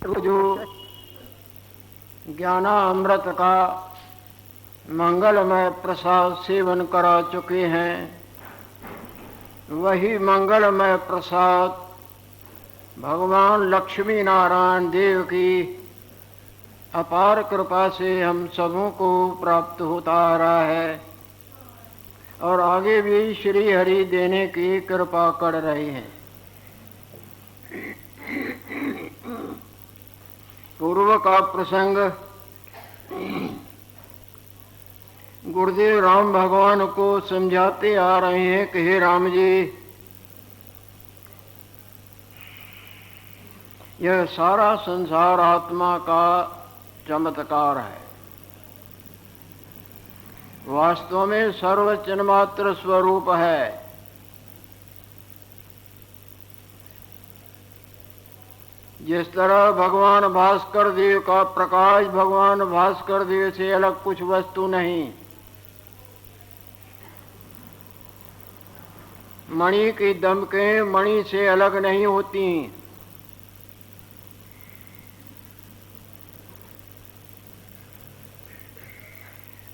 जो ज्ञानामृत का मंगलमय प्रसाद सेवन करा चुके हैं, वही मंगलमय प्रसाद भगवान लक्ष्मी नारायण देव की अपार कृपा से हम सबों को प्राप्त होता आ रहा है और आगे भी श्री हरि देने की कृपा कर रहे हैं। पूर्व का प्रसंग गुरुदेव राम भगवान को समझाते आ रहे हैं कि हे राम जी, यह सारा संसार आत्मा का चमत्कार है। वास्तव में सर्व चिन्मात्र स्वरूप है। जिस तरह भगवान भास्कर देव का प्रकाश भगवान भास्कर देव से अलग कुछ वस्तु नहीं। मणि की दमकें मणि से अलग नहीं होती।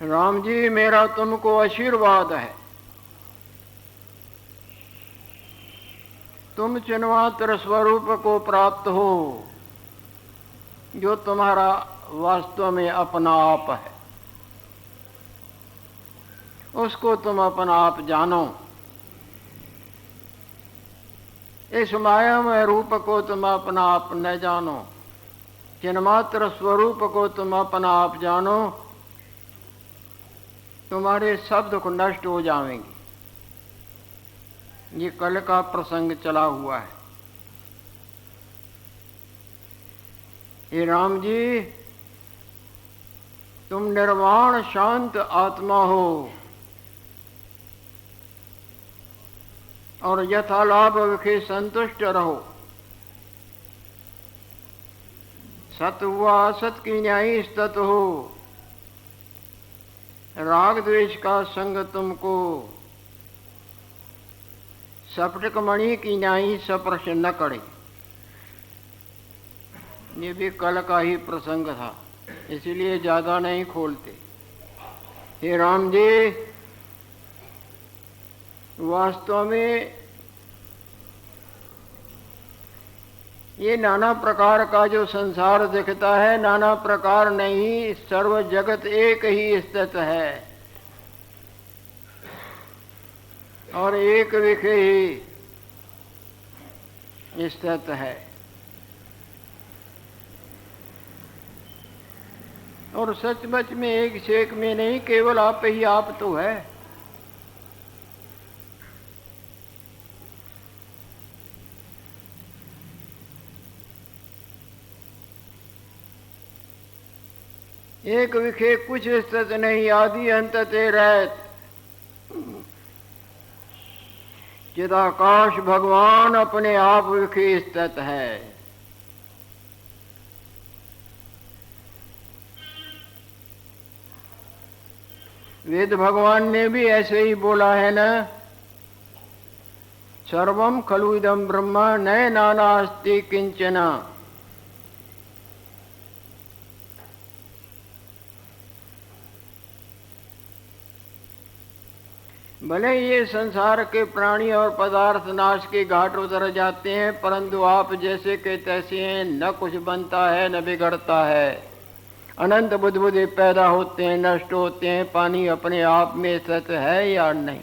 राम जी, मेरा तुमको आशीर्वाद है। तुम चिन्मात्र स्वरूप को प्राप्त हो, जो तुम्हारा वास्तव में अपना आप है। उसको तुम अपना आप जानो। इस मायामय रूप को तुम अपना आप न जानो। चिन्मात्र स्वरूप को तुम अपना आप जानो, तुम्हारे सब दुख नष्ट हो जाएंगे। ये कल का प्रसंग चला हुआ है। हे राम जी, तुम निर्वाण शांत आत्मा हो और यथालाभ विखे संतुष्ट रहो। सत हुआ असत की न्यायी सत हो। राग द्वेष का संग तुमको सपटक मणि की न्यायी सप्रश न करे। ये भी कल का ही प्रसंग था, इसलिए ज्यादा नहीं खोलते। हे राम जी, वास्तव में ये नाना प्रकार का जो संसार दिखता है, नाना प्रकार नहीं, सर्व जगत एक ही स्थित है और एक विखे ही स्थित है। और सचमुच में एक से एक में नहीं, केवल आप ही आप तो है। एक विखे कुछ स्थित नहीं, आदि अंत ते रहत। चिदाकाश भगवान अपने आप विखे स्थित है। वेद भगवान ने भी ऐसे ही बोला है ना, सर्वम खलु इदं ब्रह्म न नानास्ति किंचन। भले ये संसार के प्राणी और पदार्थ नाश के घाट उतर जाते हैं, परंतु आप जैसे के तैसे हैं। न कुछ बनता है न बिगड़ता है। अनंत बुद्धि पैदा होते हैं, नष्ट होते हैं। पानी अपने आप में स्थित है या नहीं?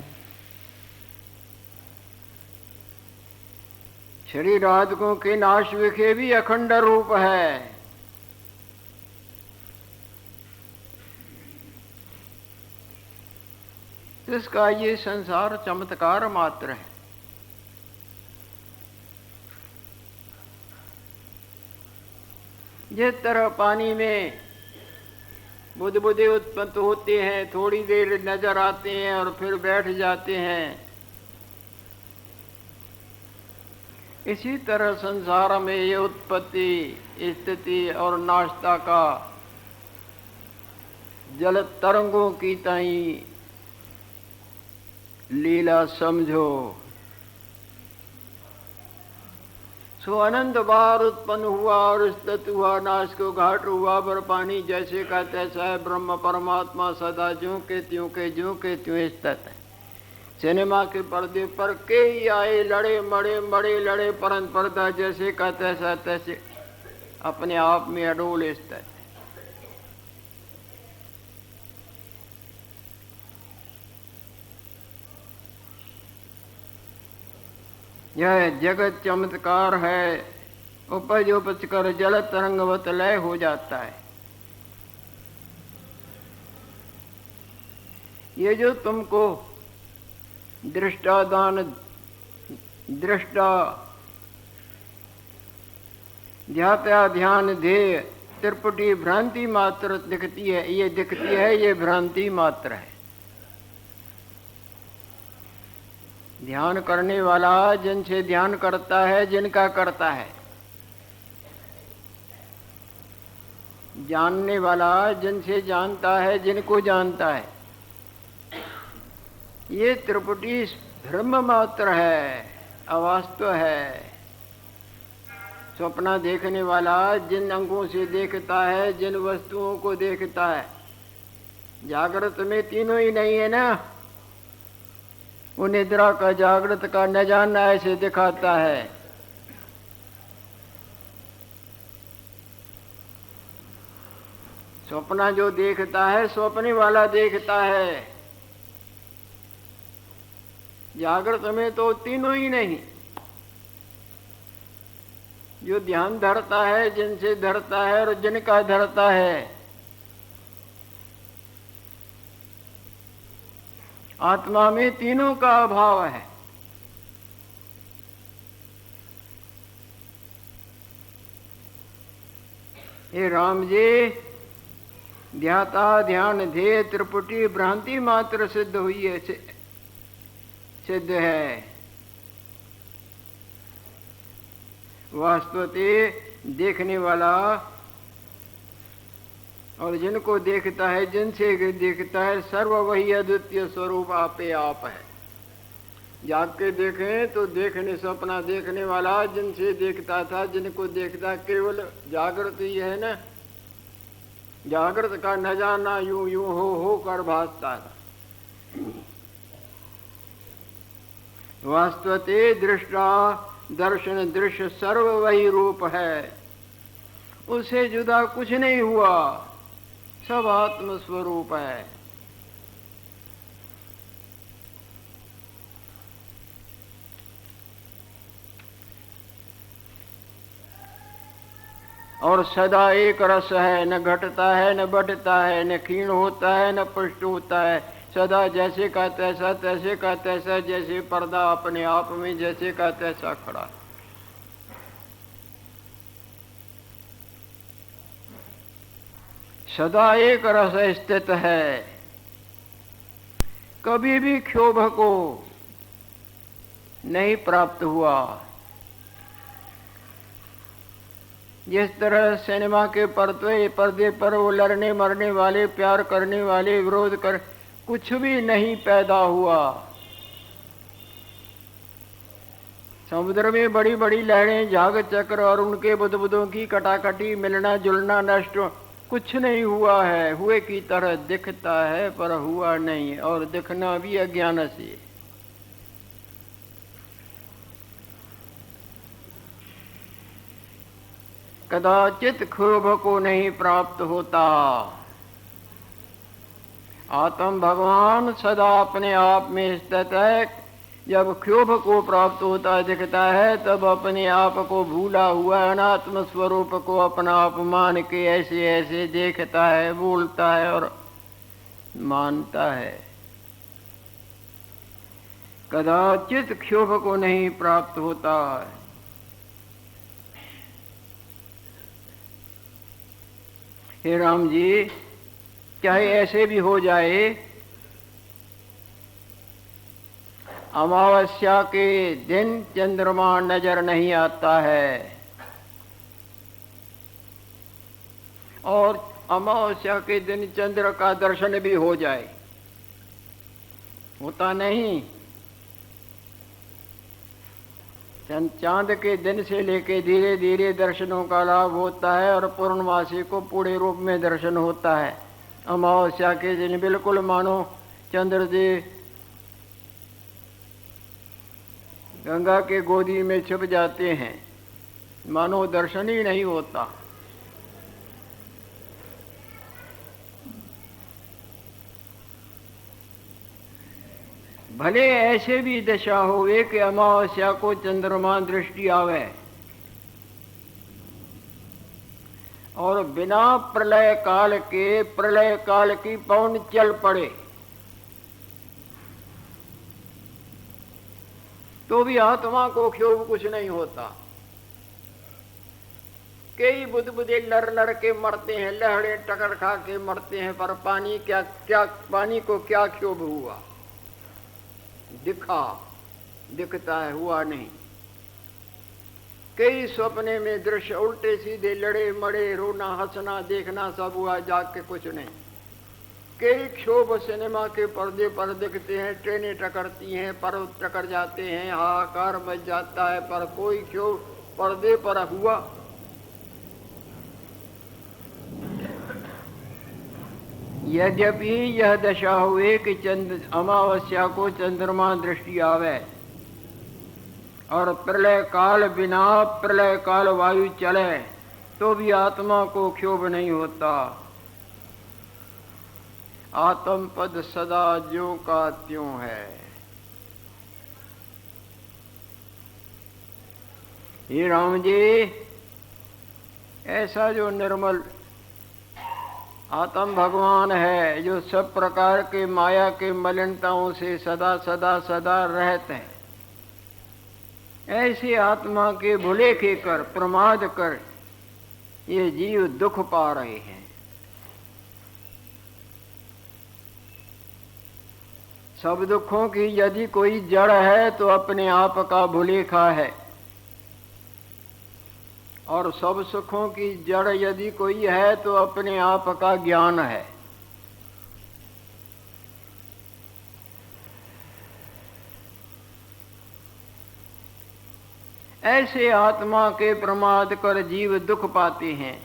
श्री राधिकों के नाश विखे भी अखंड रूप है। इसका ये संसार चमत्कार मात्र है। जिस तरह पानी में बुदबुदे उत्पन्न होते हैं, थोड़ी देर नजर आते हैं और फिर बैठ जाते हैं, इसी तरह संसार में ये उत्पत्ति, स्थिति और नाशता का जल तरंगों की ताई लीला समझो। सो अनंत बार उत्पन्न हुआ और स्थित हुआ, नाश को घाट हुआ, पर पानी जैसे का तैसा है। ब्रह्म परमात्मा सदा ज्यों के त्यों स्थित है। सिनेमा के पर्दे पर कई आए, लड़े मड़े मड़े लड़े, परंतु पर्दा जैसे का तैसा तैसे अपने आप में अडोल स्थित है। यह जगत चमत्कार है, उपज उपज कर जल तरंगवत लय हो जाता है। ये जो तुमको दृष्टा ध्यात्या ध्यान ध्येय त्रिपुटी भ्रांति मात्र दिखती है, ये भ्रांति मात्र है। ध्यान करने वाला जिनसे ध्यान करता है, जिनका करता है। जानने वाला जिनसे जानता है, जिनको जानता है। ये त्रिपुटी भ्रम मात्र है, अवास्तव है। स्वप्न देखने वाला जिन अंगों से देखता है, जिन वस्तुओं को देखता है, जागृत में तीनों ही नहीं है ना। वो निद्रा का जागृत का न जानना ऐसे दिखाता है। स्वप्न जो देखता है, स्वप्ने वाला देखता है। जागृत में तो तीनों ही नहीं। जो ध्यान धरता है, जिनसे धरता है और जिनका धरता है। आत्मा में तीनों का अभाव है। हे राम जी, ध्याता ध्यान ध्येय त्रिपुटी भ्रांति मात्र सिद्ध हुई है, सिद्ध है। वास्तवते देखने वाला और जिनको देखता है, जिनसे देखता है, सर्व वही अद्वितीय स्वरूप आपे आप है। जाग के देखें तो देखने सपना देखने वाला जिनसे देखता था, जिनको देखता, केवल जागृत ही है ना। जागृत का न जाना यूं यूं हो कर भासता था। वास्तवते दृष्टा दर्शन दृश्य सर्व वही रूप है। उससे जुदा कुछ नहीं हुआ, सब आत्म स्वरूप है। और सदा एक रस है, न घटता है न बढ़ता है, न क्षीण होता है न पुष्ट होता है। सदा जैसे का तैसा, तैसे का तैसा, जैसे पर्दा अपने आप में जैसे का तैसा खड़ा। सदा एक रस स्थित है, कभी भी क्षोभ को नहीं प्राप्त हुआ। जिस तरह सिनेमा के पर्दे पर वो लड़ने मरने वाले, प्यार करने वाले, विरोध कर, कुछ भी नहीं पैदा हुआ। समुद्र में बड़ी बड़ी लहरें, झाग चक्र और उनके बुदबुदों की कटाकटी, मिलना जुलना, नष्ट कुछ नहीं हुआ है। हुए की तरह दिखता है पर हुआ नहीं, और दिखना भी अज्ञान से। कदाचित क्षोभ को नहीं प्राप्त होता। आत्म भगवान सदा अपने आप में स्थित है। जब क्षोभ को प्राप्त होता दिखता है, तब अपने आप को भूला हुआ अनात्म स्वरूप को अपना आप मान के ऐसे ऐसे देखता है, बोलता है और मानता है। कदाचित क्षोभ को नहीं प्राप्त होता है। हे राम जी, चाहे ऐसे भी हो जाए, अमावस्या के दिन चंद्रमा नजर नहीं आता है, और अमावस्या के दिन चंद्र का दर्शन भी हो जाए, होता नहीं। चांद के दिन से लेके धीरे धीरे दर्शनों का लाभ होता है और पूर्णमासी को पूरे रूप में दर्शन होता है। अमावस्या के दिन बिल्कुल मानो चंद्रदेव गंगा के गोदी में छुप जाते हैं, मानो दर्शन ही नहीं होता। भले ऐसे भी दशा होवे कि अमावस्या को चंद्रमा दृष्टि आवे और बिना प्रलय काल की पवन चल पड़े, तो भी आत्मा को क्षोभ कुछ नहीं होता। कई बुदबुदे लड़ के मरते हैं, लहड़े टकर खा के मरते हैं, पर पानी को क्या क्षोभ हुआ? दिखता है, हुआ नहीं। कई सपने में दृश्य उल्टे सीधे लड़े मड़े, रोना हंसना देखना सब हुआ, जाग के कुछ नहीं। कई क्षोभ सिनेमा के पर्दे पर दिखते हैं, ट्रेनें टकरती हैं, पर्वत टकर जाते हैं, हाहाकार मच जाता है, पर कोई क्षोभ पर्दे पर हुआ? यद्यपि यह दशा हुए कि अमावस्या को चंद्रमा दृष्टि आवे और प्रलय काल बिना प्रलय काल वायु चले, तो भी आत्मा को क्षोभ नहीं होता। आत्म पद सदा ज्यों का त्यों है। हे राम जी, ऐसा जो निर्मल आत्म भगवान है, जो सब प्रकार के माया के मलिनताओं से सदा सदा सदा रहते हैं, ऐसे आत्मा के भुलेखे कर प्रमाद कर ये जीव दुख पा रहे हैं। सब दुखों की यदि कोई जड़ है तो अपने आप का भुलेखा है, और सब सुखों की जड़ यदि कोई है तो अपने आप का ज्ञान है। ऐसे आत्मा के प्रमाद कर जीव दुख पाते हैं।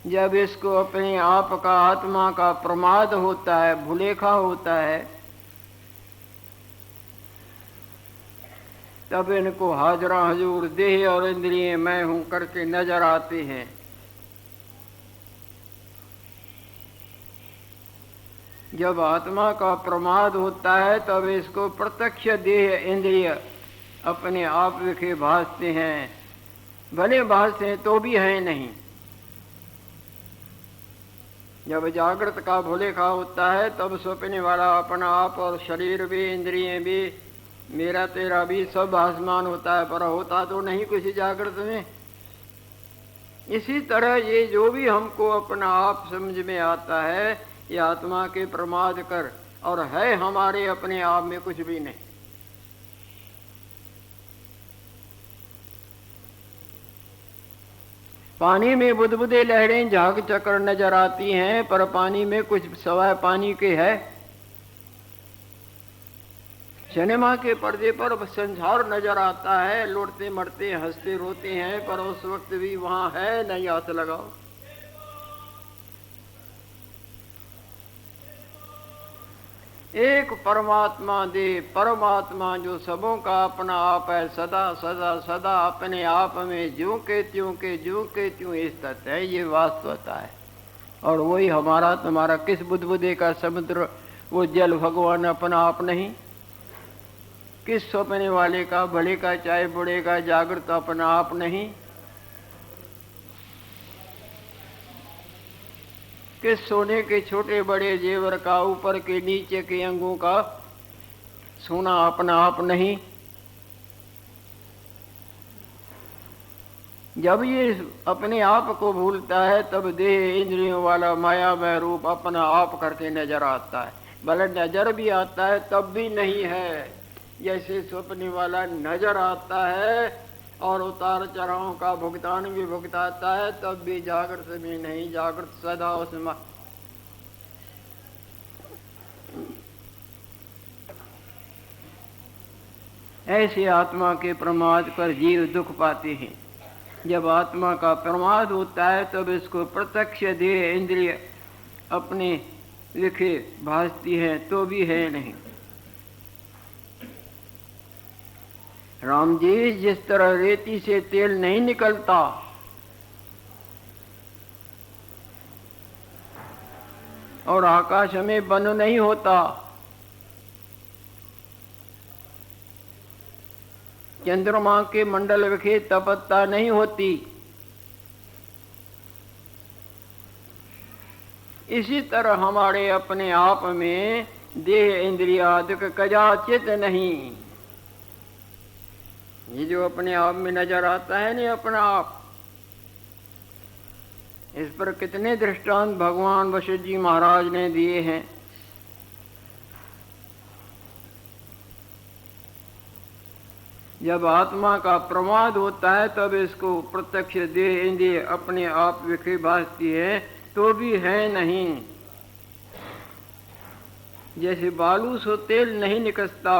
जब इसको अपने आप का आत्मा का प्रमाद होता है, भुलेखा होता है, तब इनको हाजरा हजूर देह और इंद्रिय मैं हूं करके नजर आते हैं। जब आत्मा का प्रमाद होता है तब इसको प्रत्यक्ष देह इंद्रिय अपने आप विखे भासते हैं। भले भासते हैं तो भी हैं नहीं। जब जागृत का भुलेखा होता है तब सपने वाला अपना आप और शरीर भी इंद्रिय भी मेरा तेरा भी सब भासमान होता है, पर होता तो नहीं कुछ जागृत में। इसी तरह ये जो भी हमको अपना आप समझ में आता है ये आत्मा के प्रमाद कर, और है हमारे अपने आप में कुछ भी नहीं। पानी में बुदबुदे लहरें झाग चक्कर नजर आती हैं, पर पानी में कुछ सवाए पानी के है। सिनेमा के पर्दे पर संसार नजर आता है, लौटते मरते हंसते रोते हैं, पर उस वक्त भी वहां है नहीं, हाथ लगाओ। एक परमात्मा दे, परमात्मा जो सबों का अपना आप है, सदा सदा सदा अपने आप में ज्यों के त्यों स्थित है, ये वास्तवता है। और वही हमारा तुम्हारा किस बुदबुदे का समुद्र, वो जल भगवान अपना आप नहीं? किस सपने वाले का भले का चाहे बुढ़े का जागृत अपना आप नहीं? किस सोने के छोटे बड़े जेवर का ऊपर के नीचे के अंगों का सोना अपना आप नहीं? जब ये अपने आप को भूलता है तब देह इंद्रियों वाला मायामय रूप अपना आप करके नजर आता है। भले नजर भी आता है तब भी नहीं है। जैसे सपने वाला नजर आता है और उतार चढ़ाव का भुगतान भी भुगताता है, तब भी जागृत में नहीं। जागृत सदा उसमें ऐसे आत्मा के प्रमाद पर जीव दुख पाते हैं। जब आत्मा का प्रमाद होता है तब इसको प्रत्यक्ष देह इंद्रिय अपने लिखे भासती है तो भी है नहीं। राम जी, जिस तरह रेती से तेल नहीं निकलता, और आकाश में बंद नहीं होता, चंद्रमा के मंडल विखे तपत्ता नहीं होती, इसी तरह हमारे अपने आप में देह इंद्रियादिक कदाचित नहीं। ये जो अपने आप में नजर आता है नहीं अपना आप, इस पर कितने दृष्टांत भगवान वशिष्ठ जी महाराज ने दिए हैं। जब आत्मा का प्रमाद होता है तब इसको प्रत्यक्ष देह इंद्रिय अपने आप विखे भासती है तो भी है नहीं। जैसे बालू से तेल नहीं निकलता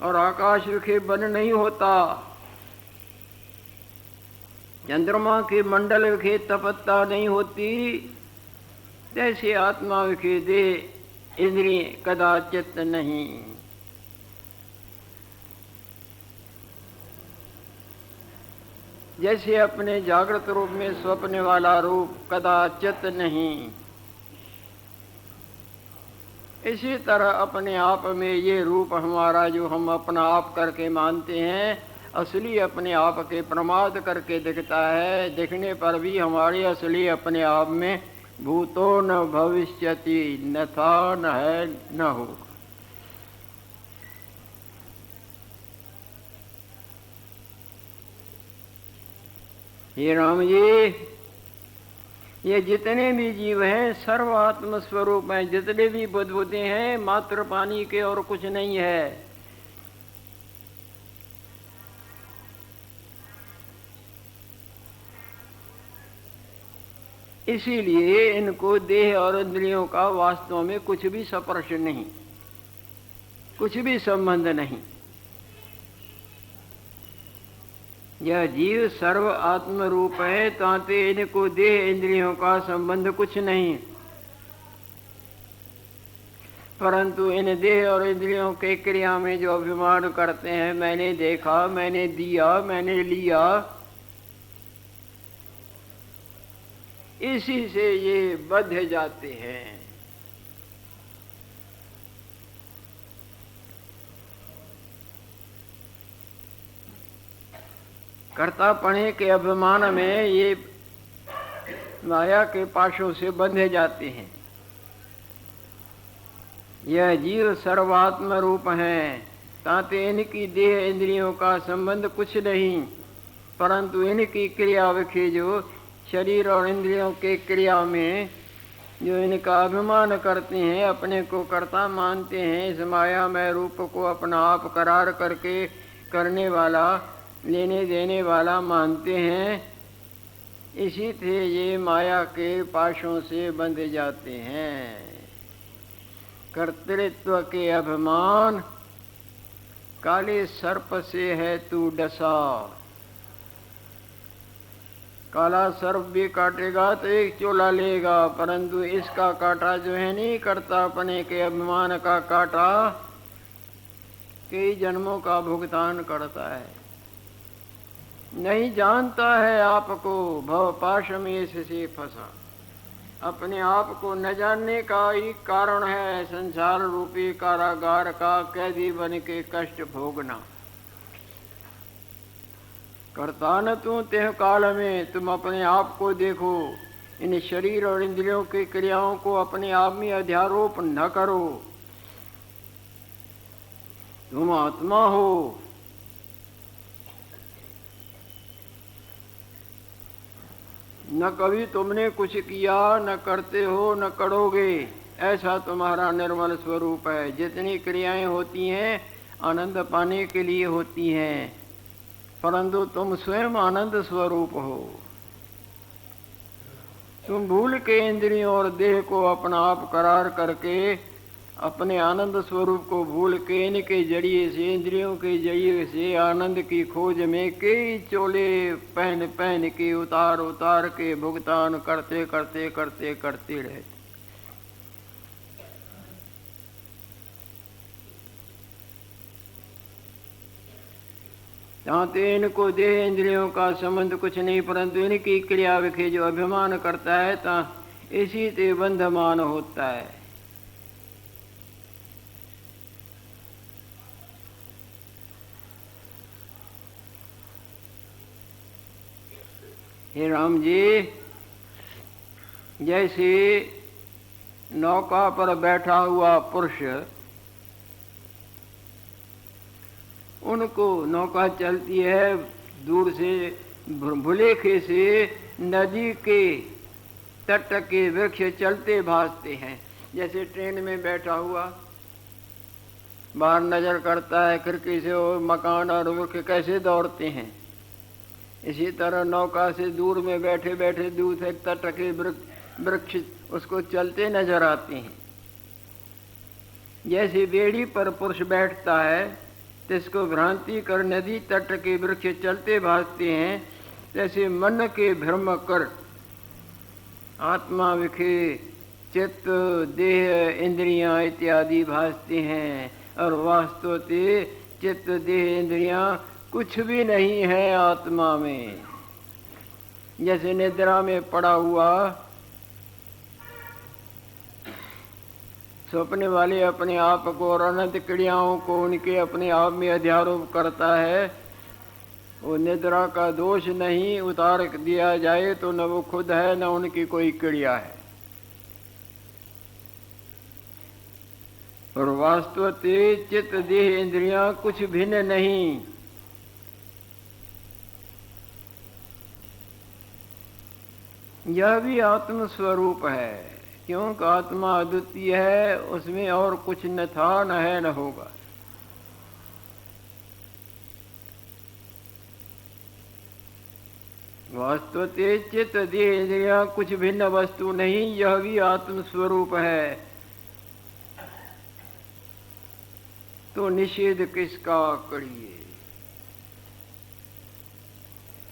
और आकाश विखे बन नहीं होता, चंद्रमा के मंडल विखे तपत्ता नहीं होती, जैसे आत्मा विखे देह इंद्रिय कदाचित नहीं। जैसे अपने जागृत रूप में स्वप्न वाला रूप कदाचित नहीं, इसी तरह अपने आप में ये रूप हमारा जो हम अपना आप करके मानते हैं, असली अपने आप के प्रमाद करके दिखता है। दिखने पर भी हमारे असली अपने आप में भूतो न भविष्यति, न था न है न हो। हे राम जी, ये जितने भी जीव हैं सर्वात्म स्वरूप हैं, जितने भी बुद्धबुद्धि हैं मात्र पानी के और कुछ नहीं है। इसीलिए इनको देह और इंद्रियों का वास्तव में कुछ भी स्पर्श नहीं, कुछ भी संबंध नहीं। यह जीव सर्व आत्म रूप है, ताते इनको देह इंद्रियों का संबंध कुछ नहीं। परंतु इन देह और इंद्रियों के क्रिया में जो अभिमान करते हैं, मैंने देखा, मैंने दिया, मैंने लिया, इसी से ये बंध जाते हैं। कर्तापणे के अभिमान में ये माया के पाशों से बंधे जाते हैं। यह जीव सर्वात्म रूप हैं, ताते इनकी देह इंद्रियों का संबंध कुछ नहीं, परंतु इनकी क्रिया विखे जो शरीर और इंद्रियों के क्रिया में जो इनका अभिमान करते हैं, अपने को कर्ता मानते हैं, इस माया में रूप को अपना आप करार करके करने वाला, लेने देने वाला मानते हैं, इसी से ये माया के पाशों से बंध जाते हैं। कर्तृत्व के अभिमान काले सर्प से है तू डसा। काला सर्प भी काटेगा तो एक चोला लेगा, परंतु इसका काटा जो है नहीं करता अपने के अभिमान का काटा, कई जन्मों का भुगतान करता है। नहीं जानता है आपको, भव पाश में इससे फंसा। अपने आप को न जानने का ही कारण है संसार रूपी कारागार का कैदी बन के कष्ट भोगना। करता न तू तेह काल में, तुम अपने आप को देखो, इन शरीर और इंद्रियों की क्रियाओं को अपने आप में अध्यारोप न करो। तुम आत्मा हो, न कभी तुमने कुछ किया, न करते हो, न करोगे, ऐसा तुम्हारा निर्मल स्वरूप है। जितनी क्रियाएं होती हैं आनंद पाने के लिए होती हैं, परंतु तुम स्वयं आनंद स्वरूप हो। तुम भूल के इंद्रियों और देह को अपना आप करार करके अपने आनंद स्वरूप को भूल के इनके जरिए से, इंद्रियों के जरिए से आनंद की खोज में कई चोले पहन पहन के उतार उतार के भुगतान करते करते करते करते रहे। चाहते इनको देह इंद्रियों का संबंध कुछ नहीं, परंतु इनकी क्रिया विखे जो अभिमान करता है ता इसी ते बंधमान होता है। हे राम जी, जैसे नौका पर बैठा हुआ पुरुष, उनको नौका चलती है दूर से, भुलेखे से नदी के तट के वृक्ष चलते भासते हैं। जैसे ट्रेन में बैठा हुआ बाहर नजर करता है खिड़की से, और मकान और वृक्ष कैसे दौड़ते हैं, इसी तरह नौका से दूर में बैठे बैठे दूर से तट के वृक्ष उसको चलते नजर आते हैं। जैसे बेड़ी पर पुरुष बैठता है जिसको भ्रांति कर नदी तट के वृक्ष चलते भासते हैं, जैसे मन के भ्रम कर आत्मा विखे चित्त देह इंद्रियां इत्यादि भासते हैं, और वास्तव ते चित्त देह इंद्रियां कुछ भी नहीं है आत्मा में। जैसे निद्रा में पड़ा हुआ सपने वाले अपने आप को और अनंत क्रियाओं को उनके अपने आप में अध्यारोप करता है, वो निद्रा का दोष नहीं, उतार दिया जाए तो न वो खुद है न उनकी कोई क्रिया है। और वास्तव ते चित्त देह इंद्रियां कुछ भिन्न नहीं। यह भी आत्म स्वरूप है, क्योंकि आत्मा अद्वितीय है, उसमें और कुछ न था न है न होगा। वास्तव ते चित्त देह इंद्रियां कुछ भिन्न वस्तु नहीं, यह भी आत्म स्वरूप है, तो निषेध किसका करिए।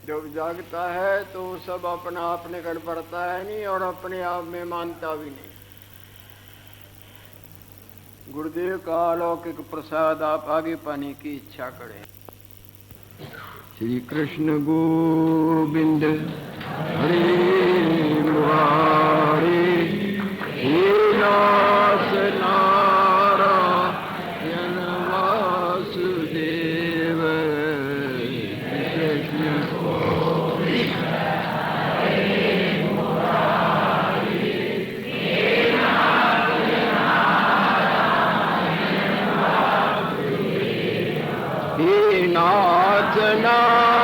जब जागता है तो सब अपना आप निकल पड़ता है नहीं, और अपने आप में मानता भी नहीं। गुरुदेव का अलौकिक प्रसाद आप आगे पाने की इच्छा करें। श्री कृष्ण गोविंद हरे मुरारे, हे नाथ नारायण वासुदेव, कृष्ण नाथ नारायण